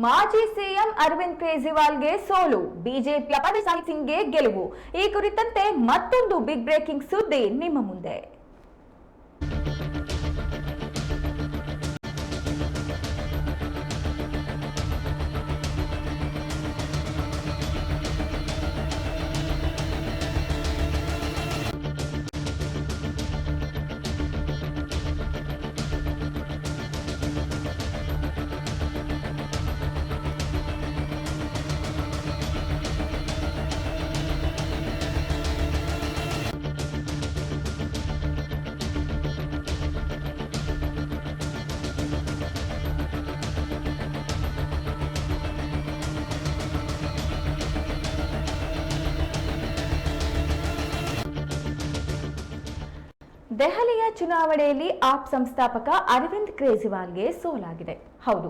ಮಾಜಿ ಸಿಎಂ ಅರವಿಂದ್ ಕೇಜ್ರಿವಾಲ್ಗೆ ಸೋಲು, ಬಿಜೆಪಿಯ ಪರ್ವೇಜ್ ಸಾಹಿಬ್ ಸಿಂಗ್ಗೆ ಗೆಲುವು. ಈ ಕುರಿತಂತೆ ಮತ್ತೊಂದು ಬಿಗ್ ಬ್ರೇಕಿಂಗ್ ಸುದ್ದಿ ನಿಮ್ಮ ಮುಂದೆ. ದೆಹಲಿಯ ಚುನಾವಣೆಯಲ್ಲಿ ಆಪ್ ಸಂಸ್ಥಾಪಕ ಅರವಿಂದ್ ಕೇಜ್ರಿವಾಲ್ಗೆ ಸೋಲಾಗಿದೆ. ಹೌದು,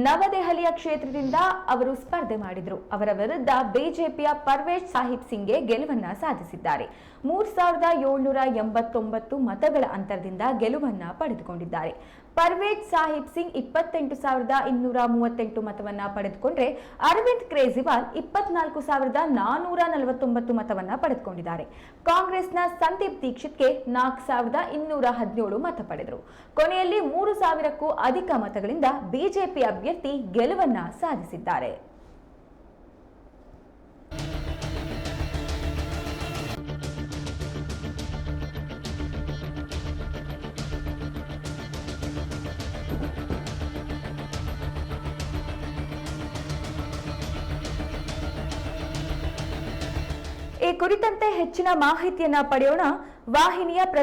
ನವದೆಹಲಿಯ ಕ್ಷೇತ್ರದಿಂದ ಅವರು ಸ್ಪರ್ಧೆ ಮಾಡಿದ್ರು. ಅವರ ವಿರುದ್ಧ ಬಿಜೆಪಿಯ ಪರ್ವೇಜ್ ಸಾಹಿಬ್ ಸಿಂಗ್ಗೆ ಗೆಲುವನ್ನ ಸಾಧಿಸಿದ್ದಾರೆ. 3789 ಮತಗಳ ಅಂತರದಿಂದ ಗೆಲುವನ್ನ ಪಡೆದುಕೊಂಡಿದ್ದಾರೆ. ಪರ್ವೇಜ್ ಸಾಹಿಬ್ ಸಿಂಗ್ 28238 ಮತವನ್ನ ಪಡೆದುಕೊಂಡ್ರೆ ಅರವಿಂದ್ ಕೇಜ್ರಿವಾಲ್ 24449 ಮತವನ್ನ ಪಡೆದುಕೊಂಡಿದ್ದಾರೆ. ಕಾಂಗ್ರೆಸ್ನ ಸಂದೀಪ್ ದೀಕ್ಷಿತ್ಗೆ 4217 ಮತ ಪಡೆದರು. ಕೊನೆಯಲ್ಲಿ 3000ಕ್ಕೂ ಅಧಿಕ ಮತಗಳಿಂದ ಬಿಜೆಪಿ ಅಭ್ಯರ್ಥಿ ಗೆಲುವನ್ನ ಸಾಧಿಸಿದ್ದಾರೆ. ಈ ಕುರಿತಂತೆ ಹೆಚ್ಚಿನ ಮಾಹಿತಿಯನ್ನ ಪಡೆಯೋಣ. ವಾಹಿನಿಯ ಪ್ರಧಾನ